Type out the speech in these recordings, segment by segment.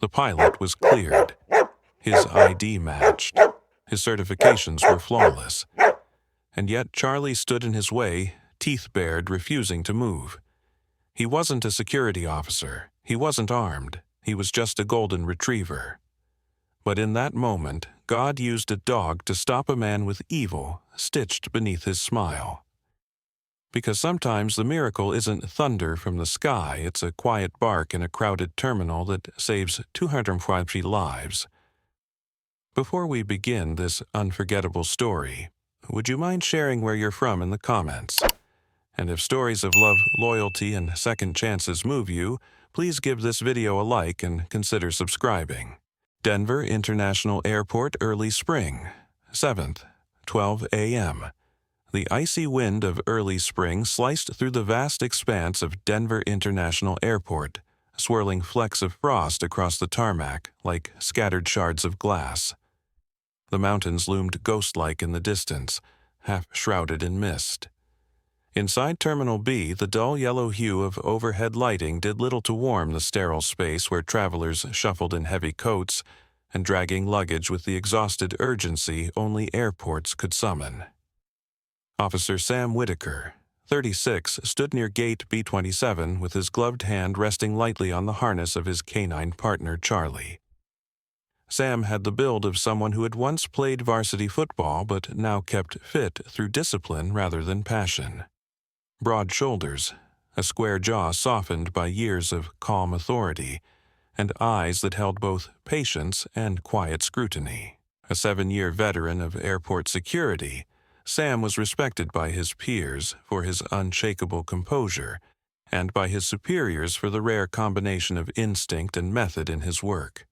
The pilot was cleared. His ID matched. His certifications were flawless. And yet Charlie stood in his way, teeth bared, refusing to move. He wasn't a security officer. He wasn't armed. He was just a golden retriever. But in that moment, God used a dog to stop a man with evil stitched beneath his smile. Because sometimes the miracle isn't thunder from the sky, it's a quiet bark in a crowded terminal that saves 250 lives. Before we begin this unforgettable story, would you mind sharing where you're from in the comments? And if stories of love, loyalty, and second chances move you, please give this video a like and consider subscribing. Denver International Airport, early spring, 7th, 12 a.m. The icy wind of early spring sliced through the vast expanse of Denver International Airport, swirling flecks of frost across the tarmac like scattered shards of glass. The mountains loomed ghost-like in the distance, half shrouded in mist. Inside Terminal B, the dull yellow hue of overhead lighting did little to warm the sterile space where travelers shuffled in heavy coats and dragging luggage with the exhausted urgency only airports could summon. Officer Sam Whitaker, 36, stood near gate B-27 with his gloved hand resting lightly on the harness of his canine partner, Charlie. Sam had the build of someone who had once played varsity football but now kept fit through discipline rather than passion. Broad shoulders, a square jaw softened by years of calm authority, and eyes that held both patience and quiet scrutiny. A 7-year veteran of airport security, Sam was respected by his peers for his unshakable composure and by his superiors for the rare combination of instinct and method in his work.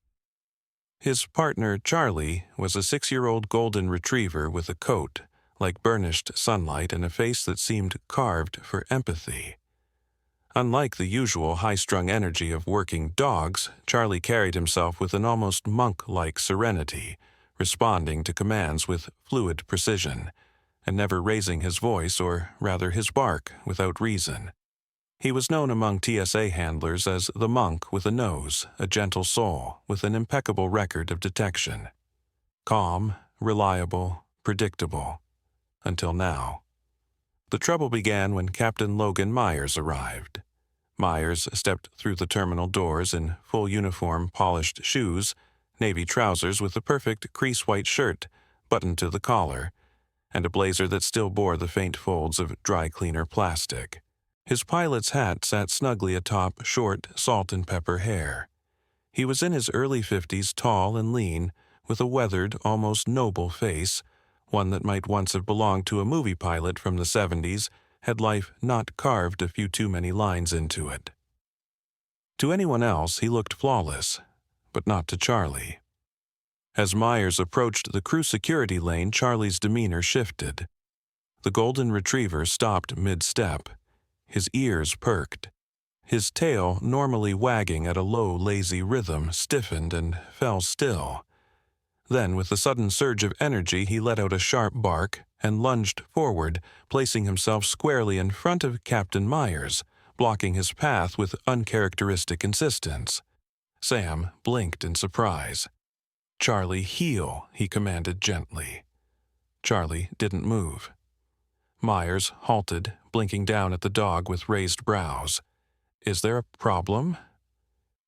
His partner, Charlie, was a 6-year-old golden retriever with a coat like burnished sunlight and a face that seemed carved for empathy. Unlike the usual high-strung energy of working dogs, Charlie carried himself with an almost monk-like serenity, responding to commands with fluid precision, and never raising his voice, or rather his bark, without reason. He was known among TSA handlers as the monk with a nose, a gentle soul, with an impeccable record of detection. Calm, reliable, predictable. Until now. The trouble began when Captain Logan Myers arrived. Myers stepped through the terminal doors in full uniform, polished shoes, navy trousers with a perfect crease-white shirt, buttoned to the collar, and a blazer that still bore the faint folds of dry cleaner plastic. His pilot's hat sat snugly atop short, salt-and-pepper hair. He was in his early 50s, tall and lean, with a weathered, almost noble face, one that might once have belonged to a movie pilot from the 70s, had life not carved a few too many lines into it. To anyone else, he looked flawless, but not to Charlie. As Myers approached the crew security lane, Charlie's demeanor shifted. The golden retriever stopped mid-step. His ears perked. His tail, normally wagging at a low, lazy rhythm, stiffened and fell still. Then, with a sudden surge of energy, he let out a sharp bark and lunged forward, placing himself squarely in front of Captain Myers, blocking his path with uncharacteristic insistence. Sam blinked in surprise. "Charlie, heel," he commanded gently. Charlie didn't move. Myers halted, blinking down at the dog with raised brows. "Is there a problem?"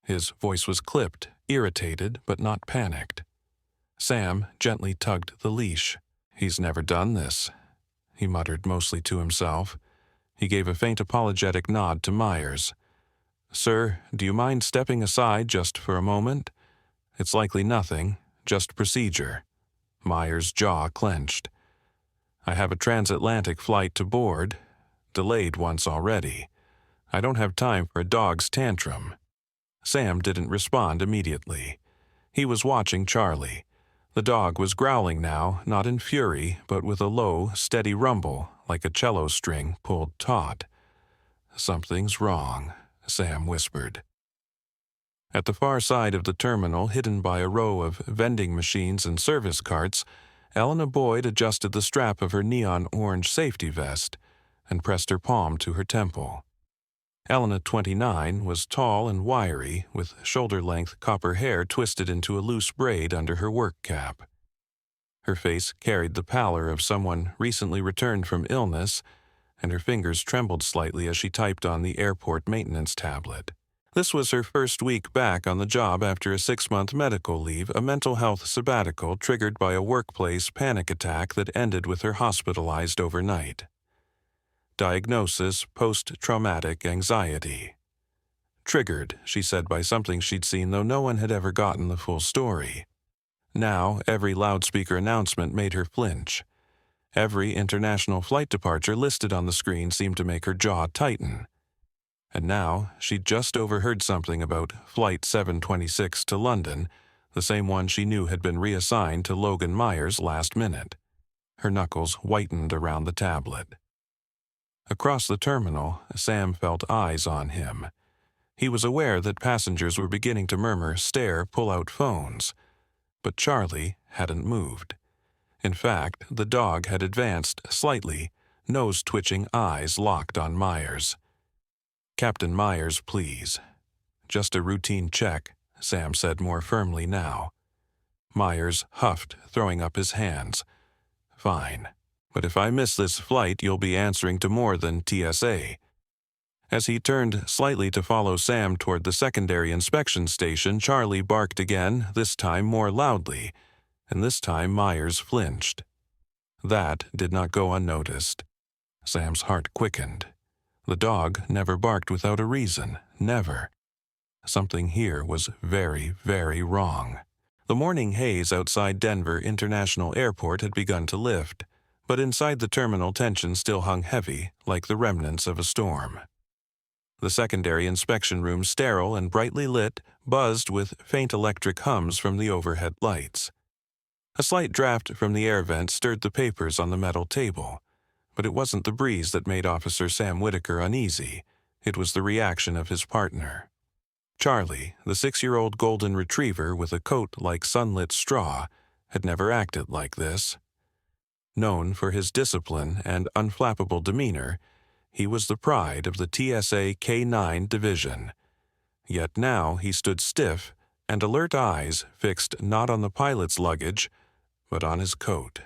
His voice was clipped, irritated, but not panicked. Sam gently tugged the leash. "He's never done this," he muttered mostly to himself. He gave a faint apologetic nod to Myers. "Sir, do you mind stepping aside just for a moment? It's likely nothing, just procedure." Myers' jaw clenched. "I have a transatlantic flight to board, delayed once already. I don't have time for a dog's tantrum." Sam didn't respond immediately. He was watching Charlie. The dog was growling now, not in fury, but with a low, steady rumble, like a cello string pulled taut. "Something's wrong," Sam whispered. At the far side of the terminal, hidden by a row of vending machines and service carts, Elena Boyd adjusted the strap of her neon orange safety vest and pressed her palm to her temple. Elena, 29, was tall and wiry, with shoulder-length copper hair twisted into a loose braid under her work cap. Her face carried the pallor of someone recently returned from illness, and her fingers trembled slightly as she typed on the airport maintenance tablet. This was her first week back on the job after a 6-month medical leave, a mental health sabbatical triggered by a workplace panic attack that ended with her hospitalized overnight. Diagnosis: post-traumatic anxiety. Triggered, she said, by something she'd seen, though no one had ever gotten the full story. Now, every loudspeaker announcement made her flinch. Every international flight departure listed on the screen seemed to make her jaw tighten. And now, she'd just overheard something about Flight 726 to London, the same one she knew had been reassigned to Logan Myers last minute. Her knuckles whitened around the tablet. Across the terminal, Sam felt eyes on him. He was aware that passengers were beginning to murmur, stare, pull out phones. But Charlie hadn't moved. In fact, the dog had advanced slightly, nose-twitching eyes locked on Myers. "Captain Myers, please." "Just a routine check," Sam said more firmly now. Myers huffed, throwing up his hands. "Fine. But if I miss this flight, you'll be answering to more than TSA." As he turned slightly to follow Sam toward the secondary inspection station, Charlie barked again, this time more loudly, and this time Myers flinched. That did not go unnoticed. Sam's heart quickened. The dog never barked without a reason, never. Something here was very, very wrong. The morning haze outside Denver International Airport had begun to lift, but inside the terminal tension still hung heavy, like the remnants of a storm. The secondary inspection room, sterile and brightly lit, buzzed with faint electric hums from the overhead lights. A slight draft from the air vent stirred the papers on the metal table, but it wasn't the breeze that made Officer Sam Whitaker uneasy. It was the reaction of his partner. Charlie, the 6-year-old golden retriever with a coat like sunlit straw, had never acted like this. Known for his discipline and unflappable demeanor, he was the pride of the TSA K-9 division. Yet now he stood stiff, and alert eyes fixed not on the pilot's luggage, but on his coat.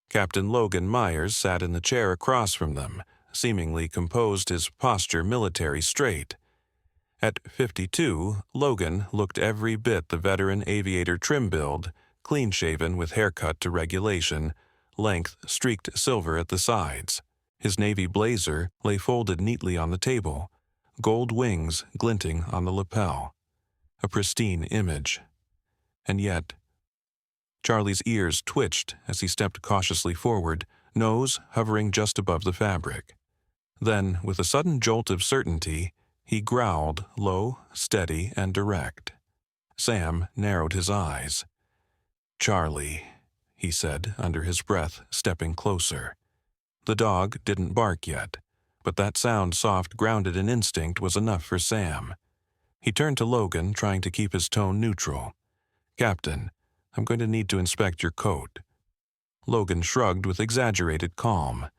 Captain Logan Myers sat in the chair across from them, seemingly composed, his posture military straight. At 52, Logan looked every bit the veteran aviator trim build, clean-shaven with haircut to regulation, length streaked silver at the sides. His navy blazer lay folded neatly on the table, gold wings glinting on the lapel. A pristine image. And yet, Charlie's ears twitched as he stepped cautiously forward, nose hovering just above the fabric. Then, with a sudden jolt of certainty, he growled, low, steady, and direct. Sam narrowed his eyes. "Charlie," he said under his breath, stepping closer. The dog didn't bark yet, but that sound, soft, grounded in instinct, was enough for Sam. He turned to Logan, trying to keep his tone neutral. "Captain, I'm going to need to inspect your coat." Logan shrugged with exaggerated calm.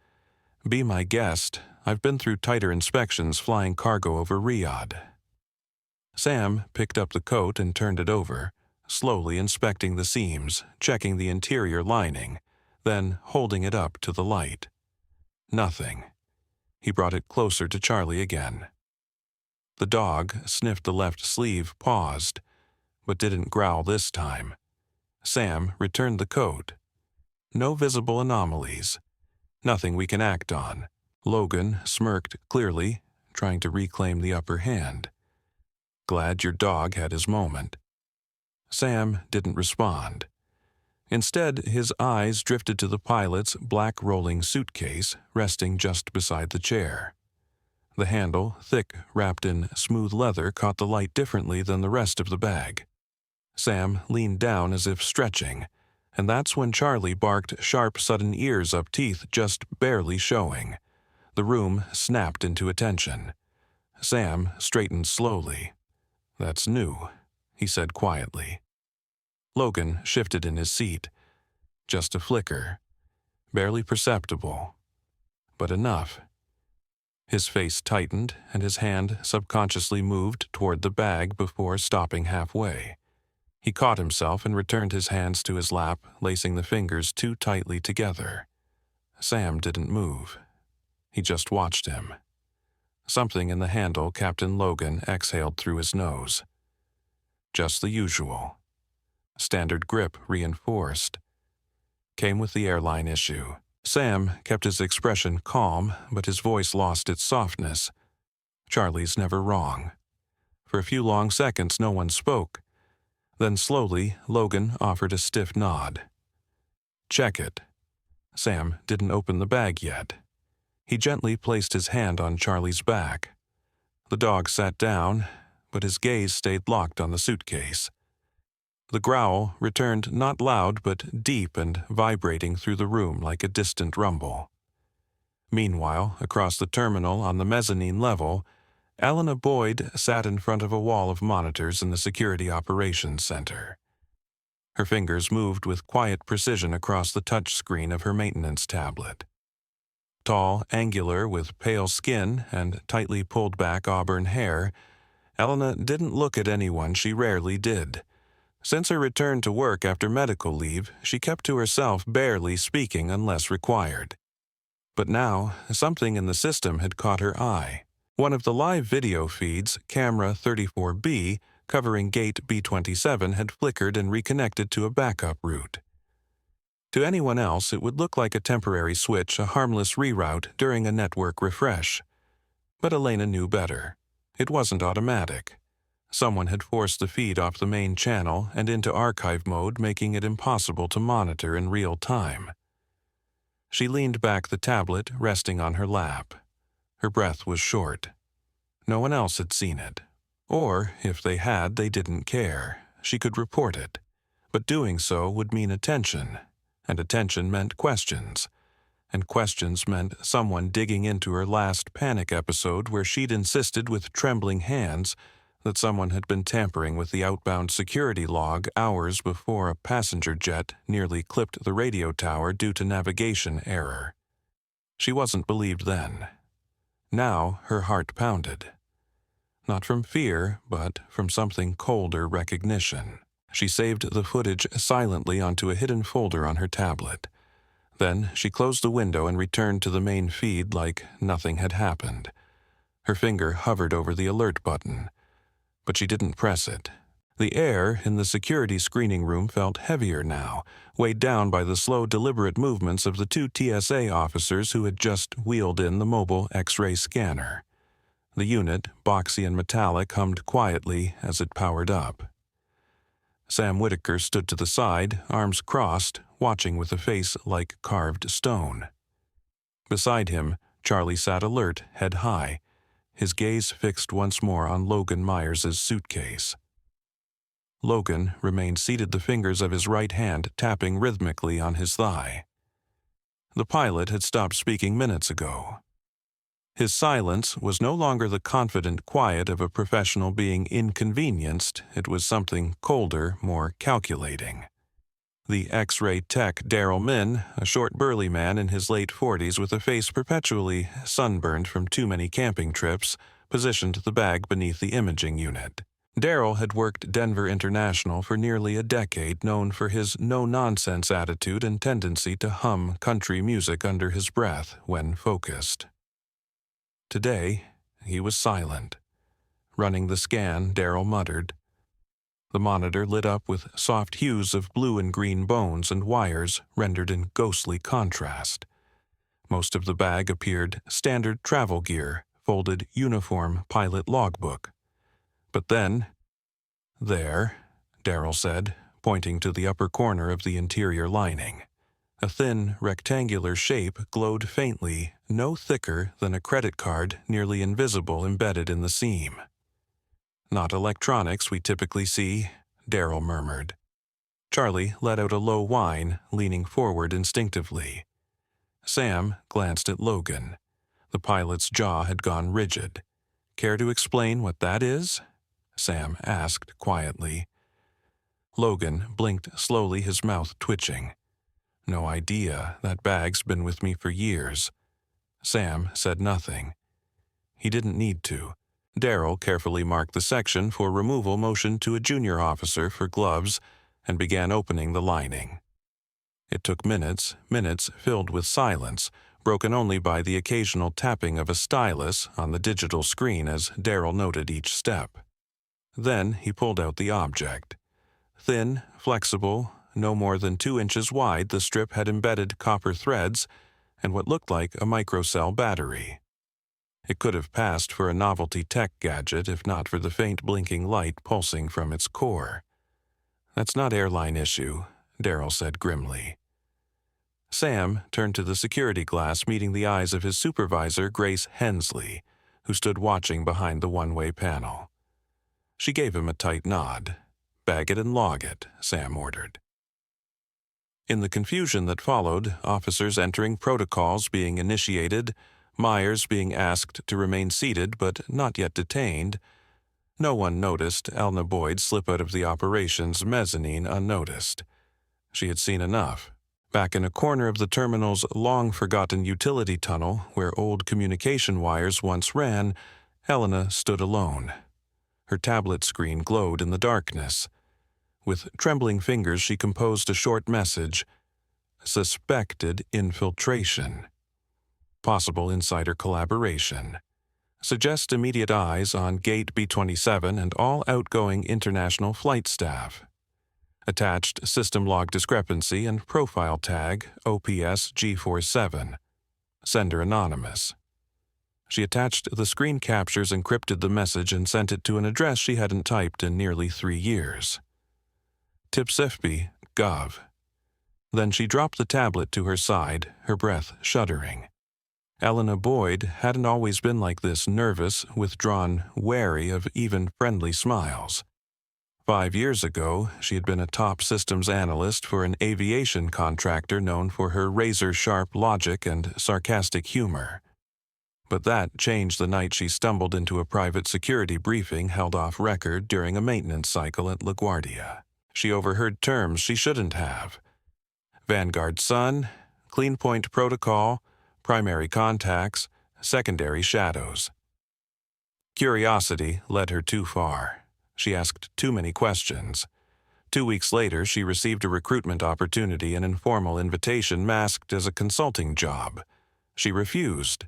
"Be my guest. I've been through tighter inspections flying cargo over Riyadh." Sam picked up the coat and turned it over, slowly inspecting the seams, checking the interior lining, then holding it up to the light. Nothing. He brought it closer to Charlie again. The dog sniffed the left sleeve, paused, but didn't growl this time. Sam returned the coat. "No visible anomalies. Nothing we can act on." Logan smirked clearly, trying to reclaim the upper hand. "Glad your dog had his moment." Sam didn't respond. Instead, his eyes drifted to the pilot's black rolling suitcase resting just beside the chair. The handle, thick, wrapped in smooth leather, caught the light differently than the rest of the bag. Sam leaned down as if stretching, and that's when Charlie barked, sharp, sudden ears-up teeth just barely showing. The room snapped into attention. Sam straightened slowly. "That's new," he said quietly. Logan shifted in his seat. Just a flicker. Barely perceptible. But enough. His face tightened, and his hand subconsciously moved toward the bag before stopping halfway. He caught himself and returned his hands to his lap, lacing the fingers too tightly together. Sam didn't move. He just watched him. Something in the handle Captain Logan exhaled through his nose. Just the usual. Standard grip reinforced. Came with the airline issue. Sam kept his expression calm, but his voice lost its softness. Charlie's never wrong. For a few long seconds, no one spoke. Then slowly, Logan offered a stiff nod. Check it. Sam didn't open the bag yet. He gently placed his hand on Charlie's back. The dog sat down, but his gaze stayed locked on the suitcase. The growl returned not loud but deep and vibrating through the room like a distant rumble. Meanwhile, across the terminal on the mezzanine level, Elena Boyd sat in front of a wall of monitors in the Security Operations Center. Her fingers moved with quiet precision across the touch screen of her maintenance tablet. Tall, angular, with pale skin and tightly pulled back auburn hair, Elena didn't look at anyone she rarely did. Since her return to work after medical leave, she kept to herself, barely speaking unless required. But now, something in the system had caught her eye. One of the live video feeds, camera 34B, covering gate B27, had flickered and reconnected to a backup route. To anyone else, it would look like a temporary switch, a harmless reroute during a network refresh. But Elena knew better. It wasn't automatic. Someone had forced the feed off the main channel and into archive mode, making it impossible to monitor in real time. She leaned back the tablet, resting on her lap. Her breath was short. No one else had seen it. Or, if they had, they didn't care. She could report it. But doing so would mean attention. And attention meant questions. And questions meant someone digging into her last panic episode where she'd insisted with trembling hands that someone had been tampering with the outbound security log hours before a passenger jet nearly clipped the radio tower due to navigation error. She wasn't believed then. Now her heart pounded. Not from fear, but from something colder recognition. She saved the footage silently onto a hidden folder on her tablet. Then she closed the window and returned to the main feed like nothing had happened. Her finger hovered over the alert button, but she didn't press it. The air in the security screening room felt heavier now, weighed down by the slow, deliberate movements of the two TSA officers who had just wheeled in the mobile X-ray scanner. The unit, boxy and metallic, hummed quietly as it powered up. Sam Whitaker stood to the side, arms crossed, watching with a face like carved stone. Beside him, Charlie sat alert, head high, his gaze fixed once more on Logan Myers' suitcase. Logan remained seated, the fingers of his right hand tapping rhythmically on his thigh. The pilot had stopped speaking minutes ago. His silence was no longer the confident quiet of a professional being inconvenienced. It was something colder, more calculating. The X-ray tech Daryl Min, a short burly man in his late 40s with a face perpetually sunburned from too many camping trips, positioned the bag beneath the imaging unit. Daryl had worked Denver International for nearly a decade, known for his no-nonsense attitude and tendency to hum country music under his breath when focused. Today, he was silent. Running the scan, Daryl muttered. The monitor lit up with soft hues of blue and green bones and wires rendered in ghostly contrast. Most of the bag appeared standard travel gear, folded uniform pilot logbook. But then, there, Daryl said, pointing to the upper corner of the interior lining. A thin, rectangular shape glowed faintly, no thicker than a credit card, nearly invisible, embedded in the seam. Not electronics we typically see, Daryl murmured. Charlie let out a low whine, leaning forward instinctively. Sam glanced at Logan. The pilot's jaw had gone rigid. Care to explain what that is? Sam asked quietly. Logan blinked slowly, his mouth twitching. No idea. That bag's been with me for years. Sam said nothing. He didn't need to. Daryl carefully marked the section for removal, motioned to a junior officer for gloves, and began opening the lining. It took minutes filled with silence, broken only by the occasional tapping of a stylus on the digital screen as Daryl noted each step. Then he pulled out the object. Thin, flexible, no more than 2 inches wide, the strip had embedded copper threads and what looked like a microcell battery. It could have passed for a novelty tech gadget if not for the faint blinking light pulsing from its core. "That's not airline issue," Daryl said grimly. Sam turned to the security glass, meeting the eyes of his supervisor, Grace Hensley, who stood watching behind the one-way panel. She gave him a tight nod. "Bag it and log it," Sam ordered. In the confusion that followed, officers entering, protocols being initiated, Myers being asked to remain seated but not yet detained, no one noticed Elna Boyd slip out of the operations mezzanine unnoticed. She had seen enough. Back in a corner of the terminal's long-forgotten utility tunnel, where old communication wires once ran, Helena stood alone. Her tablet screen glowed in the darkness. With trembling fingers, she composed a short message. Suspected infiltration. Possible insider collaboration. Suggest immediate eyes on Gate B-27 and all outgoing international flight staff. Attached system log discrepancy and profile tag OPS G47. Sender anonymous. She attached the screen captures, encrypted the message, and sent it to an address she hadn't typed in nearly 3 years. TIPSIFBI, Gov. Then she dropped the tablet to her side, her breath shuddering. Elna Boyd hadn't always been like this, nervous, withdrawn, wary of even friendly smiles. 5 years ago, she had been a top systems analyst for an aviation contractor known for her razor-sharp logic and sarcastic humor. But that changed the night she stumbled into a private security briefing held off record during a maintenance cycle at LaGuardia. She overheard terms she shouldn't have. Vanguard Sun, Clean Point Protocol, primary contacts, secondary shadows. Curiosity led her too far. She asked too many questions. 2 weeks later, she received a recruitment opportunity, an informal invitation masked as a consulting job. She refused.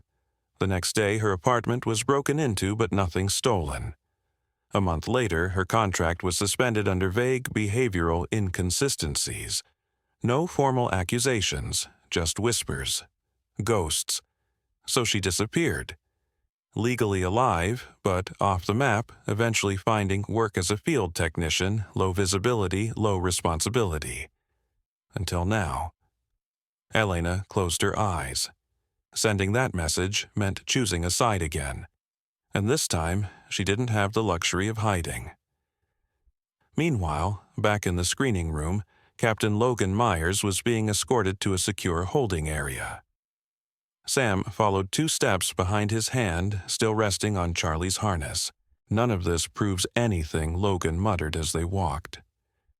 The next day, her apartment was broken into but nothing stolen. A month later, her contract was suspended under vague behavioral inconsistencies. No formal accusations, just whispers. Ghosts. So she disappeared. Legally alive, but off the map, eventually finding work as a field technician, low visibility, low responsibility. Until now. Elena closed her eyes. Sending that message meant choosing a side again. And this time, she didn't have the luxury of hiding. Meanwhile, back in the screening room, Captain Logan Myers was being escorted to a secure holding area. Sam followed 2 steps behind his hand, still resting on Charlie's harness. "None of this proves anything," Logan muttered as they walked.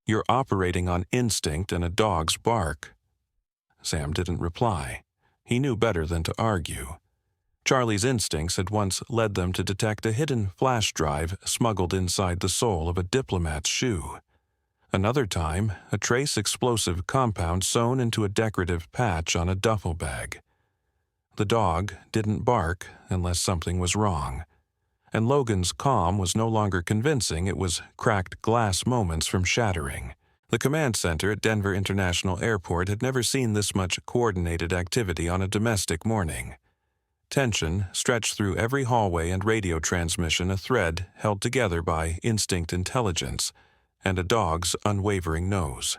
"You're operating on instinct and a dog's bark." Sam didn't reply. He knew better than to argue. Charlie's instincts had once led them to detect a hidden flash drive smuggled inside the sole of a diplomat's shoe. Another time, a trace explosive compound sewn into a decorative patch on a duffel bag. The dog didn't bark unless something was wrong. And Logan's calm was no longer convincing, it was cracked glass moments from shattering. The command center at Denver International Airport had never seen this much coordinated activity on a domestic morning. Tension stretched through every hallway and radio transmission, a thread held together by instinct intelligence and a dog's unwavering nose.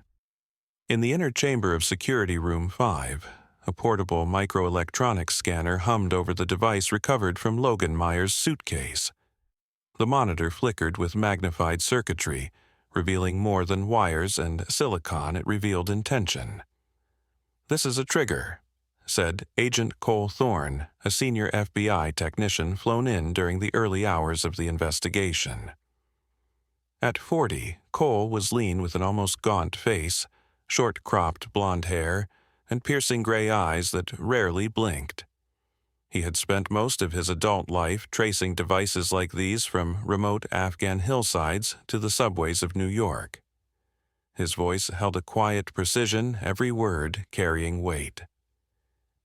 In the inner chamber of Security Room 5, a portable microelectronics scanner hummed over the device recovered from Logan Myers' suitcase. The monitor flickered with magnified circuitry, revealing more than wires and silicon. It revealed intention. "This is a trigger," said Agent Cole Thorne, a senior FBI technician flown in during the early hours of the investigation. At 40, Cole was lean with an almost gaunt face, short-cropped blonde hair, and piercing gray eyes that rarely blinked. He had spent most of his adult life tracing devices like these from remote Afghan hillsides to the subways of New York. His voice held a quiet precision, every word carrying weight.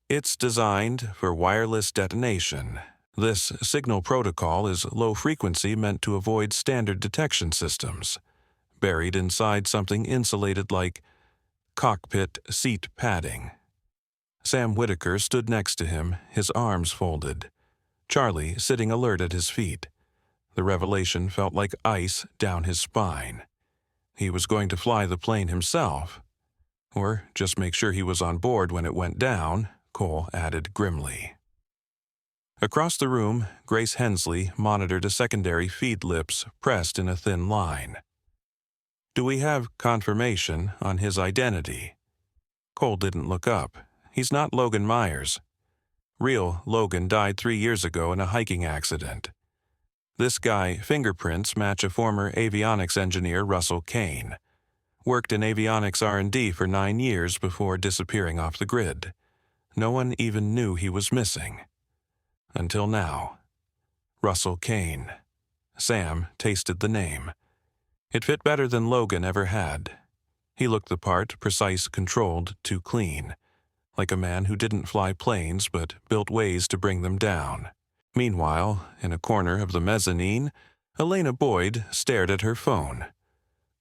It's designed for wireless detonation. This signal protocol is low frequency, meant to avoid standard detection systems, buried inside something insulated like cockpit seat padding. Sam Whitaker stood next to him, his arms folded, Charlie sitting alert at his feet. The revelation felt like ice down his spine. He was going to fly the plane himself, or just make sure he was on board when it went down, Cole added grimly. Across the room, Grace Hensley monitored a secondary feed, lips pressed in a thin line. Do we have confirmation on his identity? Cole didn't look up. He's not Logan Myers. Real Logan died 3 years ago in a hiking accident. This guy, fingerprints match a former avionics engineer, Russell Kane. Worked in avionics R&D for 9 years before disappearing off the grid. No one even knew he was missing. Until now. Russell Kane. Sam tasted the name. It fit better than Logan ever had. He looked the part, precise, controlled, too clean. Like a man who didn't fly planes but built ways to bring them down. Meanwhile, in a corner of the mezzanine, Elena Boyd stared at her phone,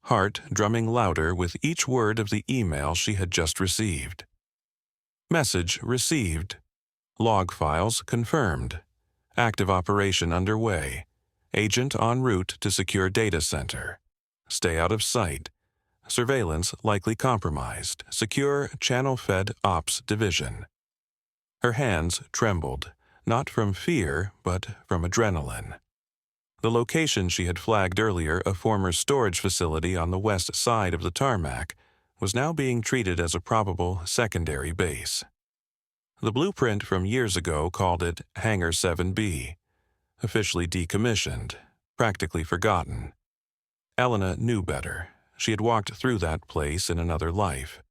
heart drumming louder with each word of the email she had just received. Message received. Log files confirmed. Active operation underway. Agent en route to secure data center. Stay out of sight. Surveillance likely compromised. Secure channel-fed ops division. Her hands trembled, not from fear, but from adrenaline. The location she had flagged earlier, a former storage facility on the west side of the tarmac, was now being treated as a probable secondary base. The blueprint from years ago called it Hangar 7B, officially decommissioned, practically forgotten. Elena knew better. She had walked through that place in another life.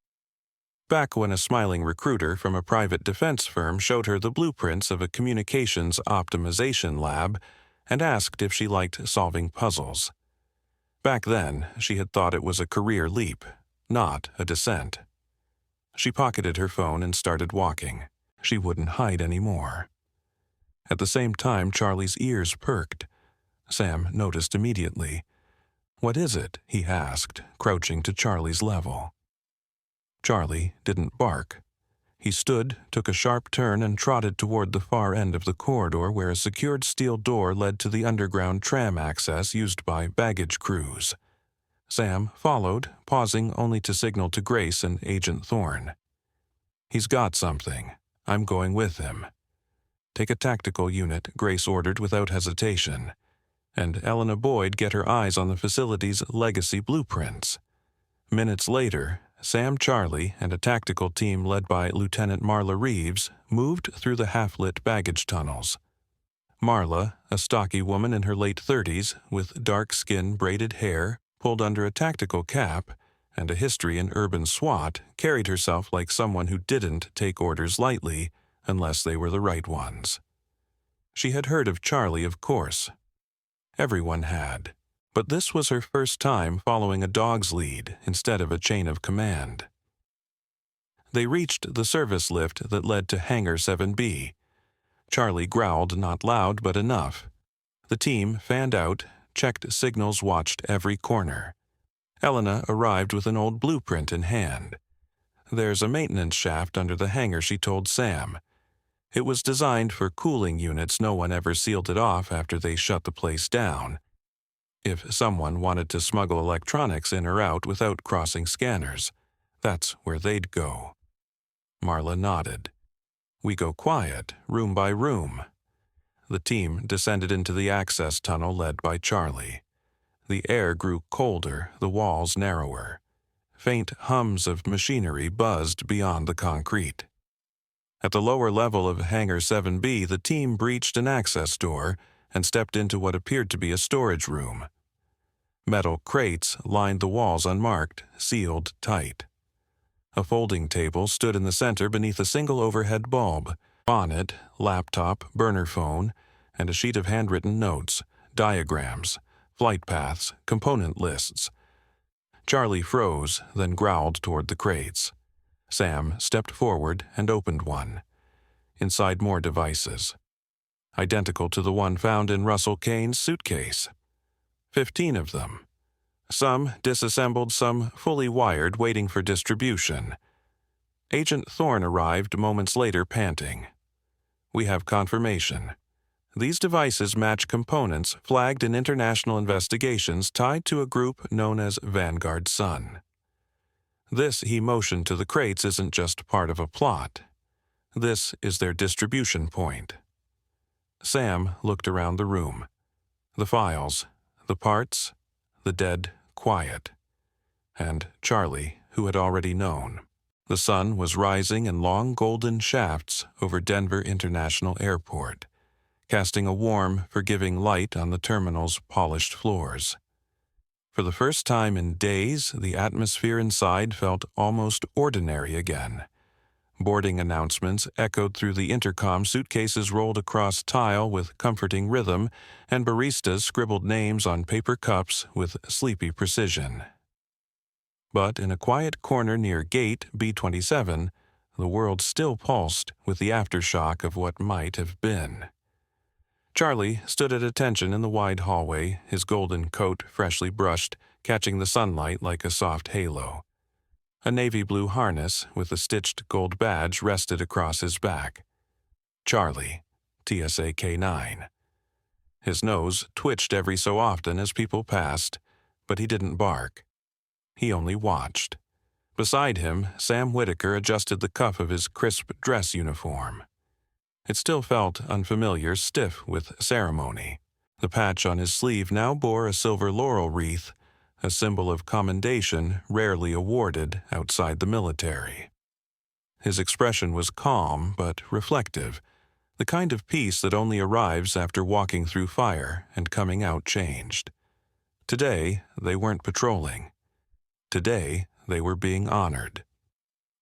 Back when a smiling recruiter from a private defense firm showed her the blueprints of a communications optimization lab and asked if she liked solving puzzles. Back then, she had thought it was a career leap, not a descent. She pocketed her phone and started walking. She wouldn't hide anymore. At the same time, Charlie's ears perked. Sam noticed immediately. "What is it?" he asked, crouching to Charlie's level. Charlie didn't bark. He stood, took a sharp turn, and trotted toward the far end of the corridor where a secured steel door led to the underground tram access used by baggage crews. Sam followed, pausing only to signal to Grace and Agent Thorne. "He's got something. I'm going with him." "Take a tactical unit," Grace ordered without hesitation. And Elena Boyd get her eyes on the facility's legacy blueprints. Minutes later, Sam, Charlie, and a tactical team led by Lieutenant Marla Reeves moved through the half-lit baggage tunnels. Marla, a stocky woman in her late 30s, with dark skin, braided hair, pulled under a tactical cap, and a history in urban SWAT, carried herself like someone who didn't take orders lightly unless they were the right ones. She had heard of Charlie, of course. Everyone had. But this was her first time following a dog's lead instead of a chain of command. They reached the service lift that led to Hangar 7B. Charlie growled, not loud but enough. The team fanned out, checked signals, watched every corner. Elena arrived with an old blueprint in hand. "There's a maintenance shaft under the hangar," she told Sam. It was designed for cooling units. No one ever sealed it off after they shut the place down. If someone wanted to smuggle electronics in or out without crossing scanners, that's where they'd go. Marla nodded. "We go quiet, room by room." The team descended into the access tunnel led by Charlie. The air grew colder, the walls narrower. Faint hums of machinery buzzed beyond the concrete. At the lower level of Hangar 7B, the team breached an access door and stepped into what appeared to be a storage room. Metal crates lined the walls unmarked, sealed tight. A folding table stood in the center beneath a single overhead bulb, Bonnet, laptop, burner phone, and a sheet of handwritten notes, diagrams, flight paths, component lists. Charlie froze, then growled toward the crates. Sam stepped forward and opened one. Inside more devices, identical to the one found in Russell Kane's suitcase. 15 of them. Some disassembled, some fully wired, waiting for distribution. Agent Thorne arrived moments later, panting. "We have confirmation. These devices match components flagged in international investigations tied to a group known as Vanguard Sun. This," he motioned to the crates, "isn't just part of a plot. This is their distribution point." Sam looked around the room. The files, the parts, the dead quiet. And Charlie, who had already known. The sun was rising in long golden shafts over Denver International Airport, casting a warm, forgiving light on the terminal's polished floors. For the first time in days, the atmosphere inside felt almost ordinary again. Boarding announcements echoed through the intercom, suitcases rolled across tile with comforting rhythm, and baristas scribbled names on paper cups with sleepy precision. But in a quiet corner near Gate B-27, the world still pulsed with the aftershock of what might have been. Charlie stood at attention in the wide hallway, his golden coat freshly brushed, catching the sunlight like a soft halo. A navy blue harness with a stitched gold badge rested across his back. Charlie, TSA K-9. His nose twitched every so often as people passed, but he didn't bark. He only watched. Beside him, Sam Whitaker adjusted the cuff of his crisp dress uniform. It still felt unfamiliar, stiff with ceremony. The patch on his sleeve now bore a silver laurel wreath, a symbol of commendation rarely awarded outside the military. His expression was calm but reflective, the kind of peace that only arrives after walking through fire and coming out changed. Today, they weren't patrolling. Today, they were being honored.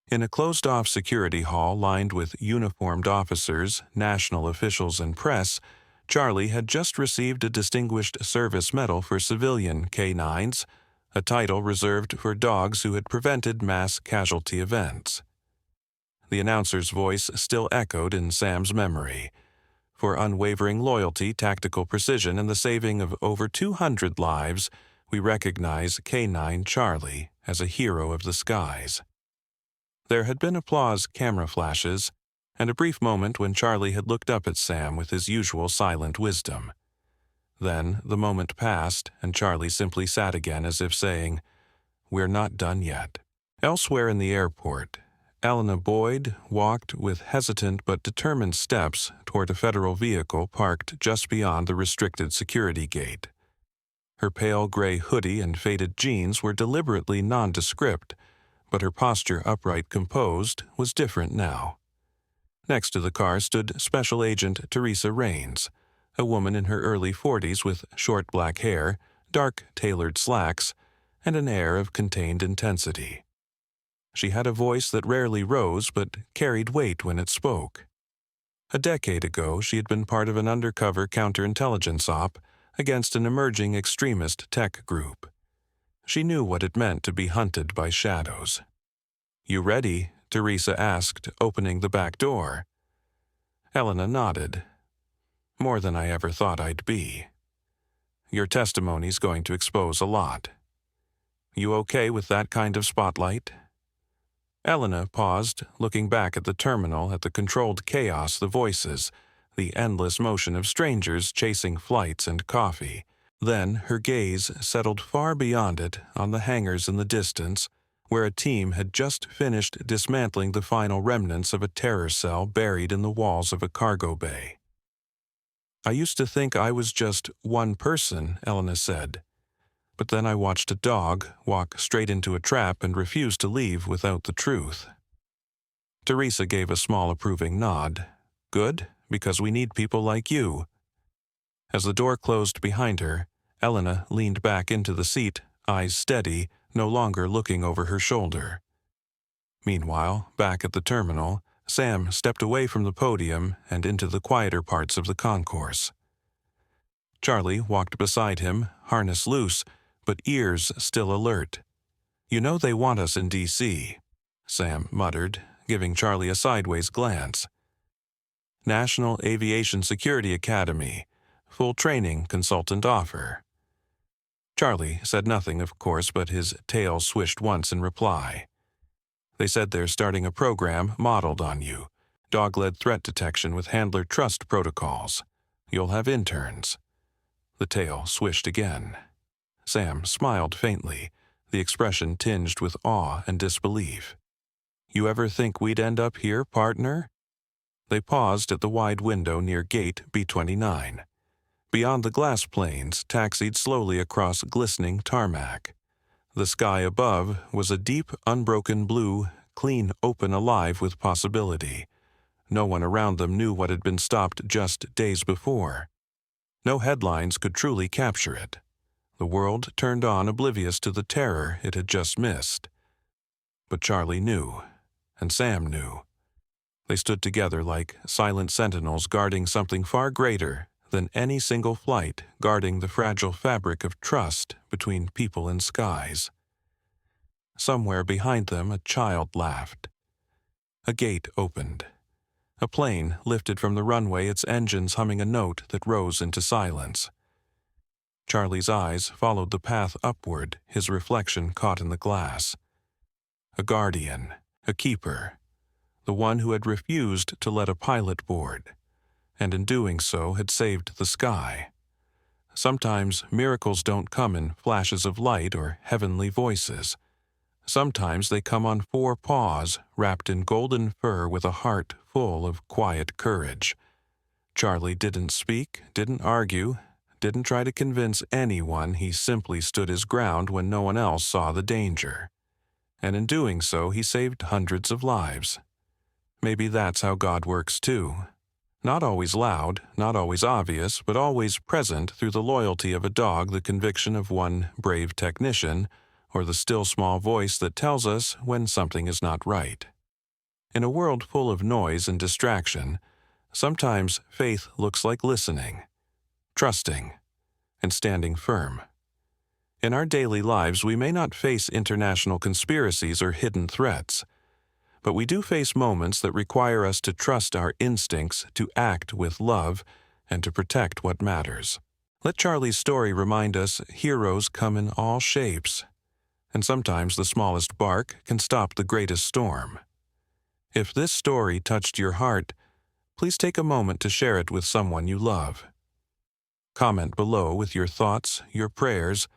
In a closed-off security hall lined with uniformed officers, national officials, and press, Charlie had just received a Distinguished Service Medal for civilian K-9s, a title reserved for dogs who had prevented mass casualty events. The announcer's voice still echoed in Sam's memory. For unwavering loyalty, tactical precision, and the saving of over 200 lives, we recognize K-9 Charlie as a hero of the skies. There had been applause, camera flashes, and a brief moment when Charlie had looked up at Sam with his usual silent wisdom. Then the moment passed, and Charlie simply sat again as if saying, "We're not done yet." Elsewhere in the airport, Elena Boyd walked with hesitant but determined steps toward a federal vehicle parked just beyond the restricted security gate. Her pale gray hoodie and faded jeans were deliberately nondescript, but her posture, upright, composed, was different now. Next to the car stood Special Agent Teresa Raines, a woman in her early 40s with short black hair, dark tailored slacks, and an air of contained intensity. She had a voice that rarely rose but carried weight when it spoke. A decade ago, she had been part of an undercover counterintelligence op against an emerging extremist tech group. She knew what it meant to be hunted by shadows. "You ready?" Teresa asked, opening the back door. Elena nodded. "More than I ever thought I'd be. Your testimony's going to expose a lot. You okay with that kind of spotlight?" Elena paused, looking back at the terminal, at the controlled chaos, the voices, the endless motion of strangers chasing flights and coffee. Then her gaze settled far beyond it on the hangars in the distance, where a team had just finished dismantling the final remnants of a terror cell buried in the walls of a cargo bay. "I used to think I was just one person," Elena said. "But then I watched a dog walk straight into a trap and refuse to leave without the truth." Teresa gave a small approving nod. "Good, because we need people like you." As the door closed behind her, Elena leaned back into the seat, eyes steady, no longer looking over her shoulder. Meanwhile, back at the terminal, Sam stepped away from the podium and into the quieter parts of the concourse. Charlie walked beside him, harness loose, but ears still alert. "You know they want us in D.C.," Sam muttered, giving Charlie a sideways glance. "National Aviation Security Academy. Full training consultant offer." Charlie said nothing, of course, but his tail swished once in reply. "They said they're starting a program modeled on you. Dog-led threat detection with handler trust protocols. You'll have interns." The tail swished again. Sam smiled faintly, the expression tinged with awe and disbelief. "You ever think we'd end up here, partner?" They paused at the wide window near gate B-29. Beyond the glass planes taxied slowly across glistening tarmac. The sky above was a deep, unbroken blue, clean open alive with possibility. No one around them knew what had been stopped just days before. No headlines could truly capture it. The world turned on oblivious to the terror it had just missed. But Charlie knew, and Sam knew. They stood together like silent sentinels guarding something far greater than any single flight, guarding the fragile fabric of trust between people and skies. Somewhere behind them a child laughed. A gate opened. A plane lifted from the runway, its engines humming a note that rose into silence. Charlie's eyes followed the path upward, his reflection caught in the glass. A guardian, a keeper, the one who had refused to let a pilot board, and in doing so had saved the sky. Sometimes miracles don't come in flashes of light or heavenly voices. Sometimes they come on 4 paws, wrapped in golden fur with a heart full of quiet courage. Charlie didn't speak, didn't argue, didn't try to convince anyone. He simply stood his ground when no one else saw the danger. And in doing so, he saved hundreds of lives. Maybe that's how God works too. Not always loud, not always obvious, but always present through the loyalty of a dog, the conviction of one brave technician, or the still small voice that tells us when something is not right. In a world full of noise and distraction, sometimes faith looks like listening, trusting, and standing firm. In our daily lives, we may not face international conspiracies or hidden threats, but we do face moments that require us to trust our instincts, to act with love, and to protect what matters. Let Charlie's story remind us heroes come in all shapes, and sometimes the smallest bark can stop the greatest storm. If this story touched your heart, please take a moment to share it with someone you love. Comment below with your thoughts, your prayers,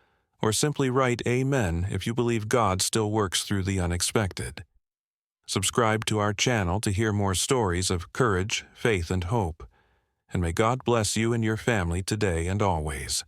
or simply write Amen if you believe God still works through the unexpected. Subscribe to our channel to hear more stories of courage, faith, and hope. And may God bless you and your family today and always.